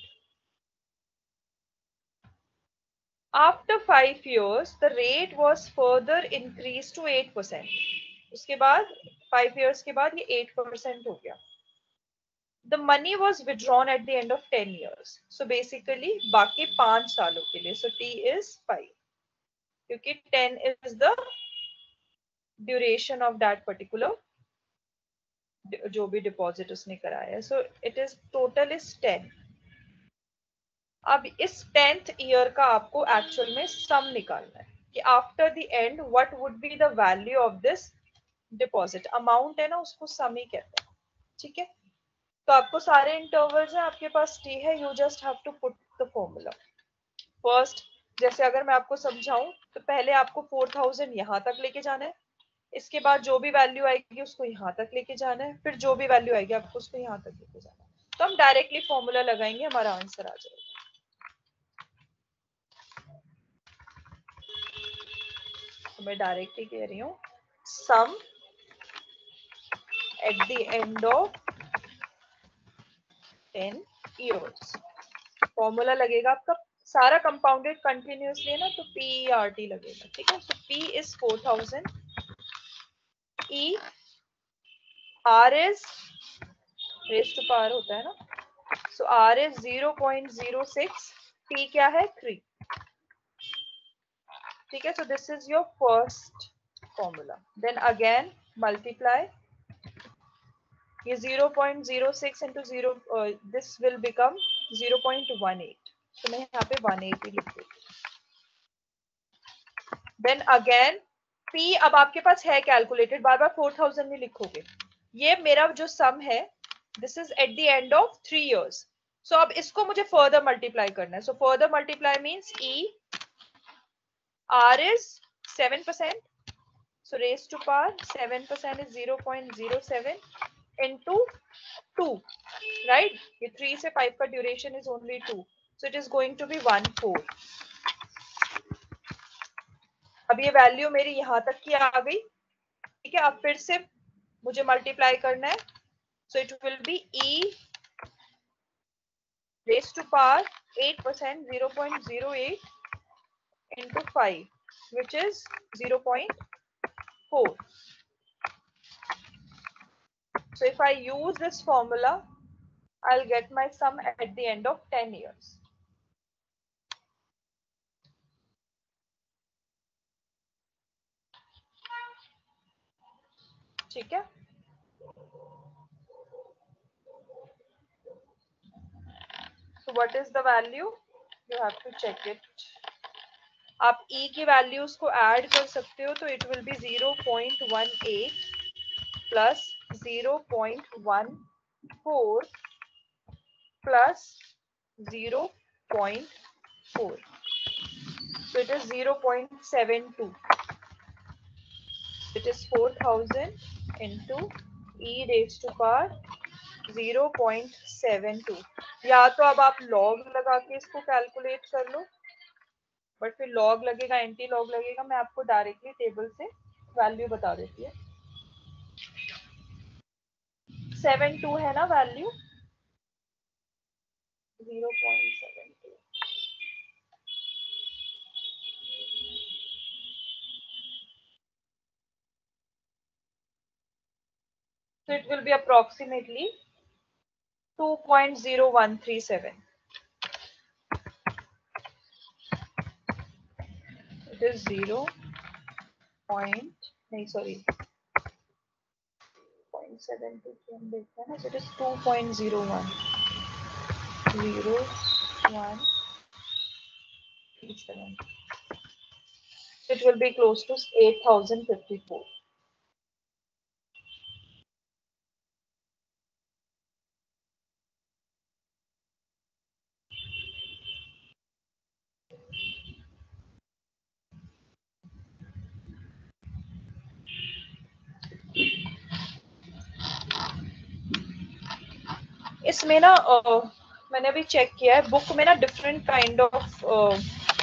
After 5 years, the rate was further increased to 8%. उसके बाद 5 years के बाद ये 8% हो गया. The money was withdrawn at the end of 10 years. So basically बाकी 5 सालों के लिए. So T is 5. क्योंकि 10 is the duration of that particular जो भी डिपॉजिट उसने कराया है. So it is total is 10. अब इस 10th ईयर का आपको एक्चुअल में सम निकालना है कि after the end what would be the value of this deposit. Amount है ना, उसको सम ही कहते हैं. ठीक है, तो आपको सारे इंटरवल्स हैं, आपके पास t है, you just have to put the formula first. जैसे अगर मैं आपको समझाऊं तो पहले आपको 4000 यहाँ तक लेके जाना है, इसके बाद जो भी वैल्यू आएगी उसको यहाँ तक लेके जाना है, फिर जो भी वैल्यू आएगी आपको उसको यहाँ तक लेके जाना है। तो हम डायरेक्टली फॉर्मूला लगाएंगे, हमारा आंसर आ जाएगा। तो मैं डायरेक्टली कह रही हूँ sum at the end of 10 years। Formula लगेगा आपका सारा कंपाउंडेड कंटिन्यूअसली है ना, तो PERT लगेगा, ठीक है। तो P is 4000, E R is raise to power होता है ना, सो R is 0.06, T क्या है 3, ठीक है। So this is your first formula. Then again multiply, ये 0.06 इंटू 0, दिस विल बिकम 0.18, तो मैं यहाँ पे 180 लिख देती हूँ। देन अगेन P अब आपके पास है कैलकुलेटेड, बार बार 4000 नहीं लिखोगे। ये मेरा जो सम है this is eight the end of 3 years। सो अब इसको मुझे फर्दर मल्टीप्लाई करना है। So further multiply means E R is 7%, so raised to power 7% is 0.07 into 2, right? ये 3 से 5 का duration is only 2, so it is going to be 1/4। अब ये वैल्यू मेरी यहाँ तक की आ गई, ठीक है। अब फिर से मुझे मल्टीप्लाई करना है, so it will be E raised to power 8%, 0.08 into 5, which is 0.4। So if I use this formula, I'll get my sum at the end of 10 years. ठीक है। So what is the value? You have to check it. आप E की values को add कर सकते हो, तो it will be 0.18 plus 0.14 plus 0.4, so it is 0.72. It is 4000 into E raised to power 0.72। या तो अब आप लॉग लगा के इसको कैलकुलेट कर लो, बट फिर लॉग लगेगा, एंटी लॉग लगेगा। मैं आपको डायरेक्टली टेबल से वैल्यू बता देती है। 72 है ना value, 0.72। So it will be approximately 2.0137। It is 0. नहीं सॉरी 0.72 की हम देखते हैं ना, so it is 2.01 0137। It will be close to 8054। इसमें ना मैंने अभी चेक किया है, बुक में ना डिफरेंट काइंड ऑफ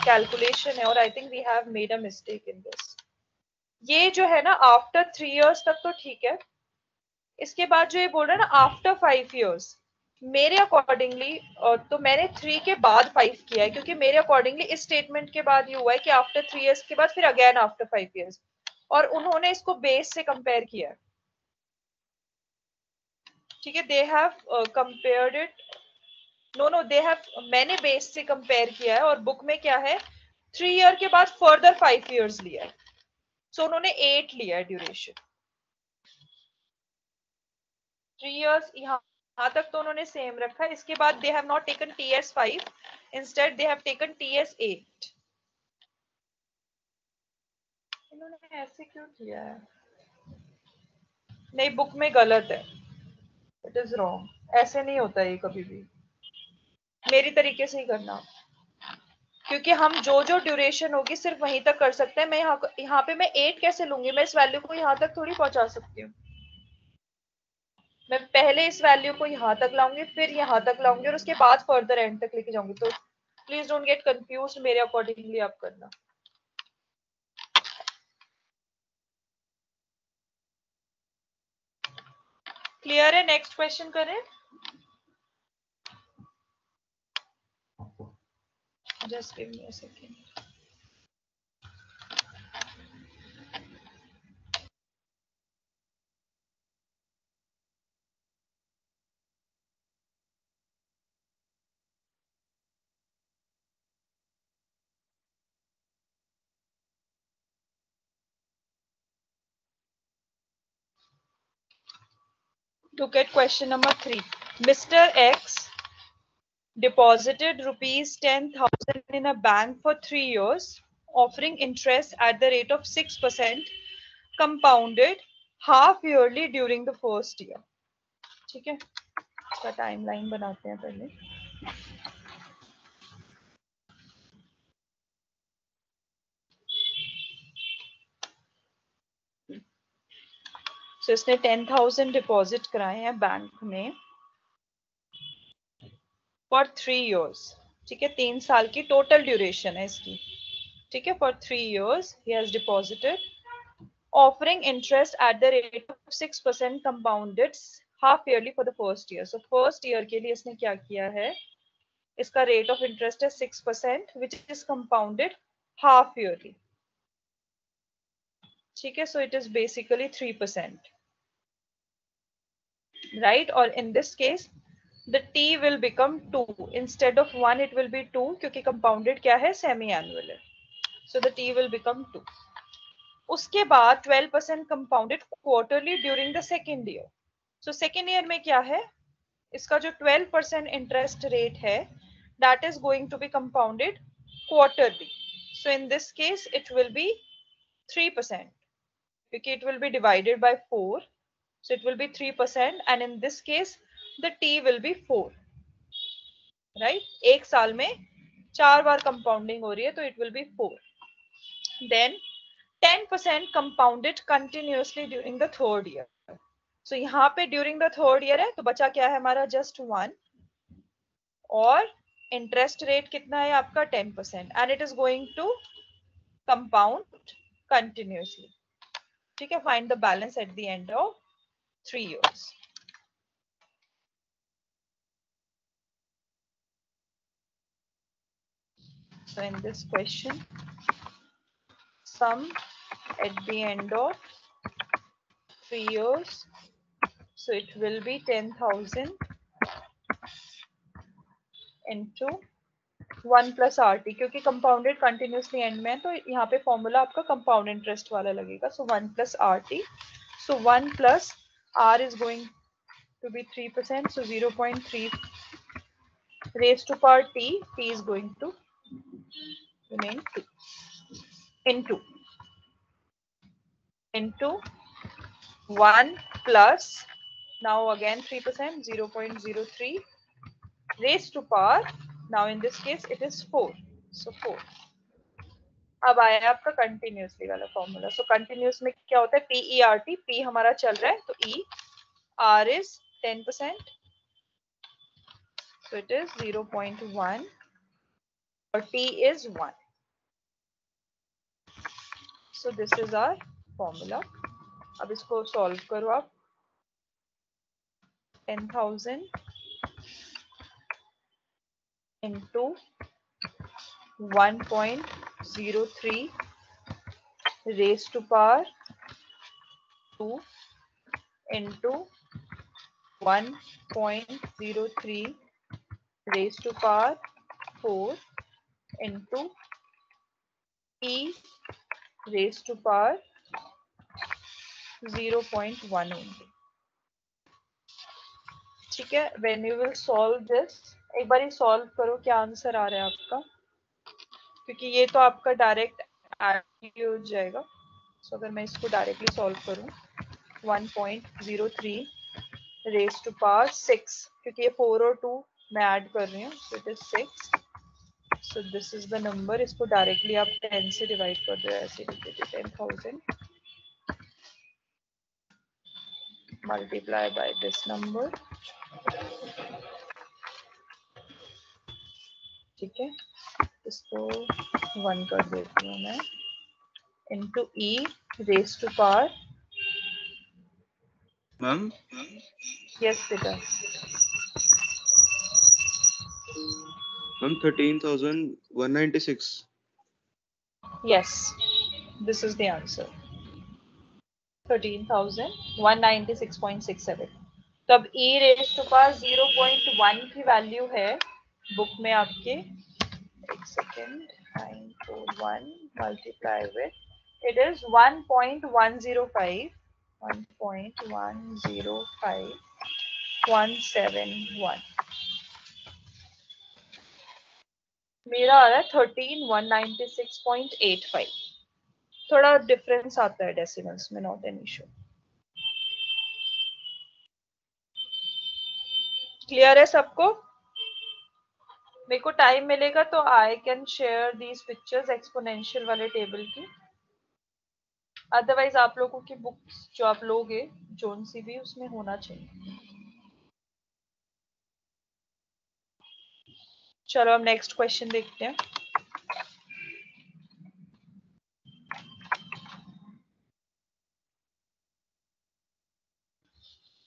कैलकुलेशन है, और I think we have made a mistake in this. ये जो है ना आफ्टर 3 years तक तो ठीक है, इसके बाद जो ये बोल रहा है ना आफ्टर 5 years, मेरे अकॉर्डिंगली तो मैंने 3 के बाद 5 किया है, क्योंकि मेरे अकॉर्डिंगली इस स्टेटमेंट के बाद ये हुआ है कि आफ्टर 3 years के बाद फिर अगेन आफ्टर 5 years, और उन्होंने इसको बेस से कंपेयर किया है, ठीक है। They have compared it, no they have, मैंने बेस से कंपेयर किया है, और बुक में क्या है 3 year के बाद फर्दर 5 years लिया है, सो उन्होंने 8 लिया है ड्यूरेशन। 3 years यहाँ तक तो उन्होंने सेम रखा है, इसके बाद they have not taken TS5, instead they have taken TS8। इन्होंने ऐसे क्यों किया है? नहीं, बुक में गलत है, इट इज रॉन्ग। ऐसे नहीं होता ये कभी भी, मेरी तरीके से ही करना, क्योंकि हम जो जो ड्यूरेशन होगी सिर्फ वहीं तक कर सकते हैं। मैं यहाँ पे मैं 8 कैसे लूंगी, मैं इस वैल्यू को यहाँ तक थोड़ी पहुंचा सकती हूँ। मैं पहले इस वैल्यू को यहाँ तक लाऊंगी, फिर यहाँ तक लाऊंगी, और उसके बाद फर्दर एंड तक लेके जाऊंगी। तो प्लीज डोंट गेट कंफ्यूज, मेरे अकॉर्डिंगली आप करना। क्लियर है? नेक्स्ट क्वेश्चन करें। Just give me a second. Look at question number 3. Mr. X deposited rupees 10,000 in a bank for 3 years, offering interest at the rate of 6% compounded half yearly during the first year. ठीक है, इसका timeline बनाते हैं पहले। So इसने 10,000 deposit कराए हैं bank में फॉर 3 years। ठीक है, 3 साल की टोटल ड्यूरेशन है इसकी। ठीक है, for 3 years he has deposited, offering interest at the rate of 6% compounded half yearly for the first year. So first year के लिए इसने क्या किया है, इसका रेट ऑफ इंटरेस्ट है 6% which is compounded half yearly। ठीक है, so it is basically 3%, right? Or in this case the t will become 2 instead of 1, it will be 2 क्योंकि compounded क्या है, semi annual है। So the t will become 2। उसके बाद 12% compounded quarterly during the second year। So second year में क्या है, इसका जो 12% इंटरेस्ट रेट है that is going to be compounded quarterly। So in this case it will be 3% क्योंकि it will be divided by 4, so it will be 3%, and in this case the t will be 4, right? एक साल में 4 बार compounding हो रही है तो it will be 4। then 10% compounded continuously during the third year। so यहाँ पे during the third year है तो बचा क्या है हमारा, just 1, और इंटरेस्ट रेट कितना है आपका 10%, and it is going to compound continuously। ठीक है, find the balance at the end of 3 years। So in this question, sum at the end of 3 years, so it will be 10,000 into 1 plus RT, क्योंकि compounded continuously end में है तो यहाँ पे formula आपका compound interest वाला लगेगा। So 1 plus RT, so 1 plus R is going to be 3%, so 0.3 raised to power t, t is going to remain 2 into 1 plus, now again 3%, 0.03 raised to power, now in this case it is 4, so 4। अब आया आपका continuously वाला formula. सो continuous में क्या होता है, PERT, P हमारा चल रहा है तो E, R is 10%, so it is 0.1 और T is 1। so this is our formula। अब इसको सॉल्व करो आप। 10,000 into 1.03 raised to power 2 into 1.03 raised to power 4 into e raised to power 0.1 only। ठीक है, when you will solve this, एक बार ही solve करो क्या आंसर आ रहा है आपका, क्योंकि ये तो आपका डायरेक्ट ऐड हो जाएगा। सो अगर मैं इसको डायरेक्टली सॉल्व करूं, 1.03 रेज टू पावर 6, क्योंकि ये 4 और 2 मैं ऐड कर रही हूँ, सो it is 6. So this is the number. इसको डायरेक्टली आप 10 से डिवाइड कर दो, ऐसे लिख दीजिए 10,000 मल्टीप्लाई बाय दिस नंबर. ठीक है, इसको 1 कर देती हूँ मैं, into E raise to power. Ma'am yes बेटा. Ma'am 13,196. Yes, this is the answer. 13,196.67. तो अब e रेज टू पावर 0.1 की वैल्यू है बुक में आपके. एक second. 941 multiply with, it is 1.105 1.105,171. मेरा आ रहा है 13,196.85. थोड़ा डिफरेंस आता है डेसिमल्स में, नॉट एन इशू. क्लियर है सबको? मेरे को टाइम मिलेगा तो I can share these pictures exponential वाले टेबल की. अदरवाइज आप लोगों की बुक्स जो आप लोगे जोन सी भी, उसमें होना चाहिए. चलो अब नेक्स्ट क्वेश्चन देखते हैं.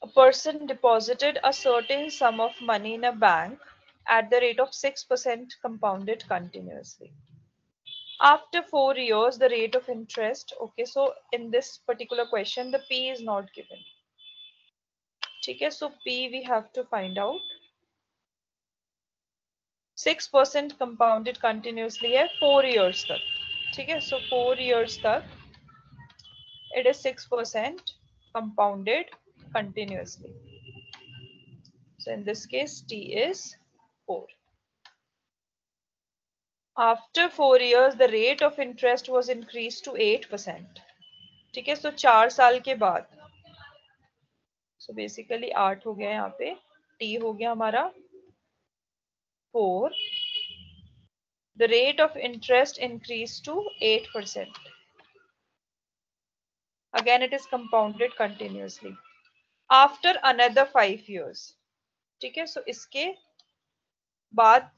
A person deposited a certain sum of money in a bank at the rate of 6% compounded continuously. After 4 years, the rate of interest, okay, so in this particular question, the P is not given. Okay, so P we have to find out. 6% compounded continuously है 4 years तक. ठीक है, so 4 years तक it is 6% compounded continuously. So in this case, T is 4. After 4 years, the rate of interest was increased to 8%. ठीक है, so 4 साल के बाद, so basically 8 हो गया यहाँ पे, T हो गया हमारा 4. The rate of interest increased to 8%. Again, it is compounded continuously. After another 5 years. ठीक है, so इसके बाद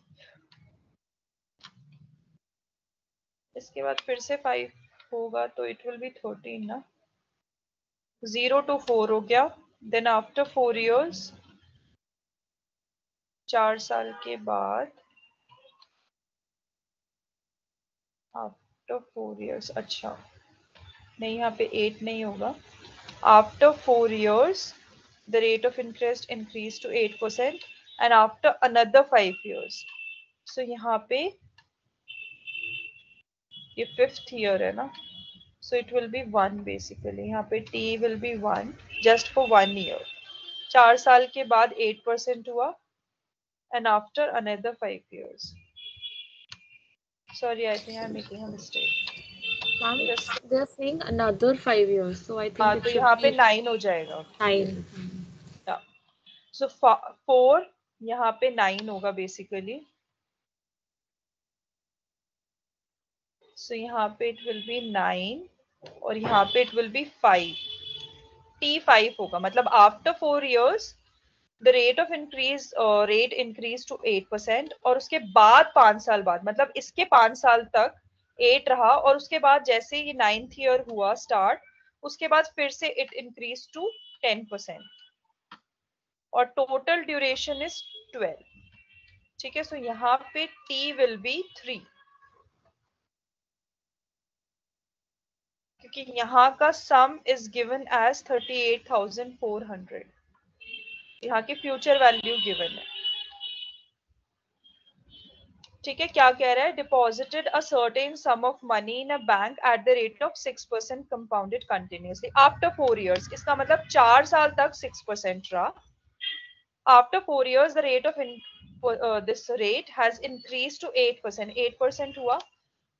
फिर से 5 होगा तो it will be 13 ना. 0 to 4 हो गया. Then after 4 years, 4 साल के बाद, after 4 years, अच्छा नहीं, यहाँ पे 8 नहीं होगा. After 4 years, the rate of interest increased to 8%, and after another 5 years. So यहाँ पे ये 5th year है ना, so it will be 1 basically. यहाँ पे T will be 1 just for 1 year. 4 साल के बाद 8% हुआ, and after another 5 years. Sorry, I think I'm making a mistake. Ma'am, Yes. they are saying another 5 years, so I think हाँ, it तो should यहाँ पे be 9 हो जाएगा. 9. Yeah. So 4 यहाँ पे 9 होगा basically. So यहाँ पे it will be 9 और यहाँ पे it will be 5. T5 होगा, मतलब after 4 years the rate of increase rate increase to 8%, और उसके बाद 5 साल बाद, मतलब इसके 5 साल तक 8 रहा, और उसके बाद जैसे ये 9th year हुआ स्टार्ट, उसके बाद फिर से it increase to 10%, और टोटल ड्यूरेशन इज 12. ठीक है, सो यहाँ पे T will be 3, क्योंकि यहाँ का सम इज गिवन एज 38,400. यहाँ की फ्यूचर वैल्यू गिवन है. ठीक है, क्या कह रहा है? Deposited a certain some of money in a bank at the rate of 6% compounded continuously after 4 years. इसका मतलब 4 साल तक 6% रहा. After 4 years, the rate of this rate has increased to 8%. 8% हुआ.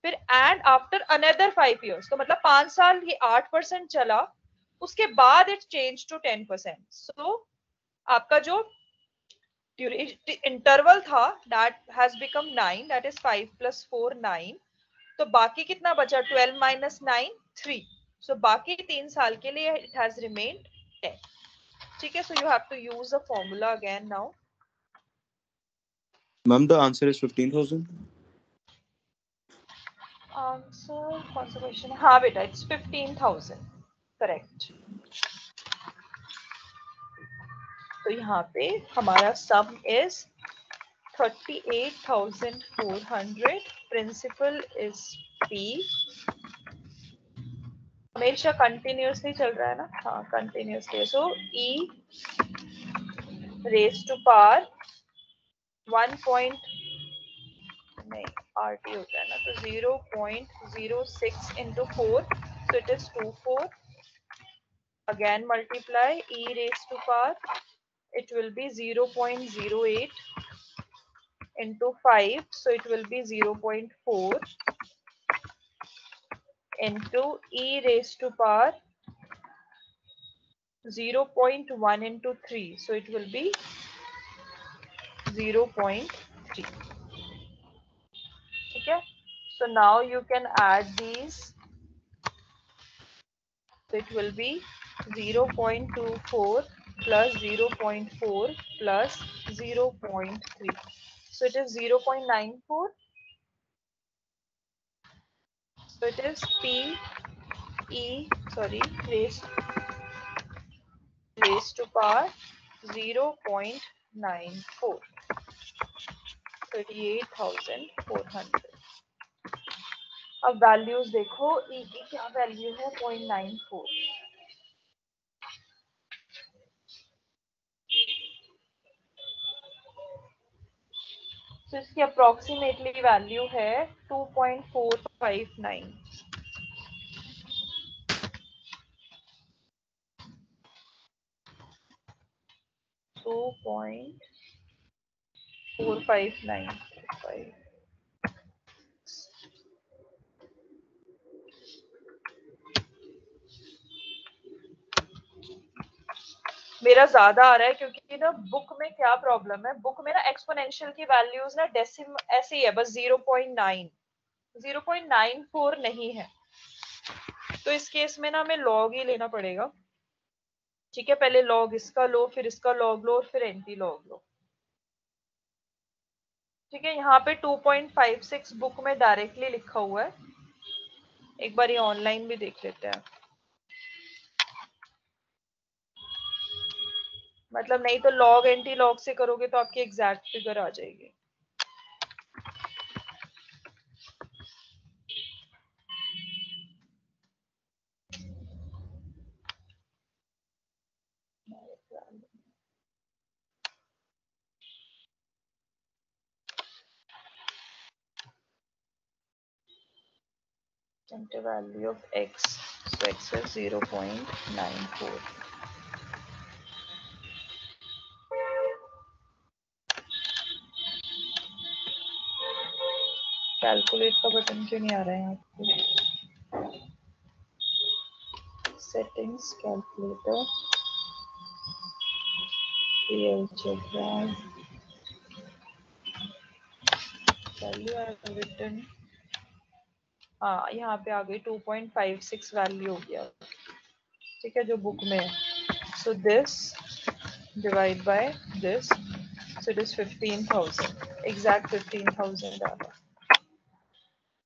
फिर and after another 5 years, तो मतलब 5 साल ये 8% चला, उसके बाद it changed to 10%. So आपका जो इंटरवल था that has become 9, that is 5 + 4 9, तो बाकी कितना बचा 12 - 9 3, सो बाकी 3 साल के लिए इट हैज रिमेन्ड 10. ठीक है, so you have to use a formula again now. Ma'am, the answer is 15,000. Answer कौन सा क्वेश्चन है? हाँ बेटा, इट्स 15,000, करेक्ट. तो यहाँ पे हमारा sum is 38,400. Principal is P. हमेशा कंटिन्यूसली चल रहा है ना? हाँ, continuously. So E raise to power 1. नहीं, RT होता है ना, तो 0.06 into 4, so it is 24. Again multiply E raised to power, it will be 0.08 into 5, so it will be 0.4 into E raised to power 0.1 into 3, so it will be 0.3. Okay, so now you can add these, so it will be 0.24 plus 0.4 plus 0.3, so it is 0.94. So it is raised to power 0.94, 38,400. अब values देखो, E की क्या value है? 0.94. तो इसकी approximately value है 2.459. 2.459. मेरा ज्यादा आ रहा है क्योंकि ना बुक में क्या प्रॉब्लम है, बुक में ना एक्सपोनेंशियल की वैल्यूज ना डेसिम ऐसे ही है, बस 0.9, 0.94 नहीं है. तो इस केस में ना हमें लॉग ही लेना पड़ेगा. ठीक है, पहले लॉग इसका लो, फिर इसका लॉग लो, और फिर एंटी लॉग लो. ठीक है, यहाँ पे 2.56 बुक में डायरेक्टली लिखा हुआ है. एक बार ये ऑनलाइन भी देख लेते हैं. मतलब नहीं तो लॉग एंटी लॉग से करोगे तो आपकी एग्जैक्ट फिगर आ जाएगी. Enter value of x, so x is 0.94. Calculate का बटन क्यों नहीं आ रहा है यहाँ पे? Settings, calculator, value return. हाँ, यहाँ पे आ गई 2.56 वैल्यू हो गया. ठीक है, जो बुक में है. So this divide by this, so it is 15,000, exact 15,000 आ रहा.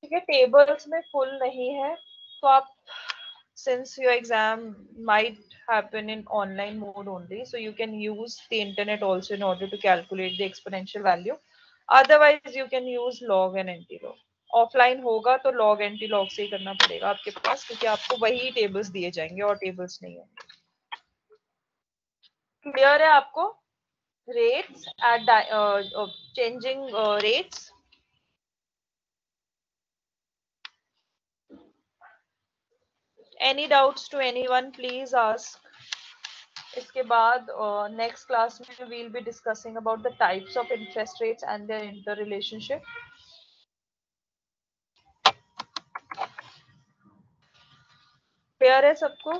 ठीक है, टेबल्स में फुल नहीं है तो आप, since your exam might happen in online mode only, so you can use the internet also in order to calculate the exponential value. Otherwise you can use log and anti-log. Offline होगा तो log anti-log से ही करना पड़ेगा आपके पास, क्योंकि आपको वही tables दिए जाएंगे और टेबल्स नहीं होंगे. क्लियर है आपको? Rates eight changing rates. Any doubts to anyone, please ask. इसके बाद next class में we'll be discussing about the types of interest rates and their interrelationship. Clear है सबको?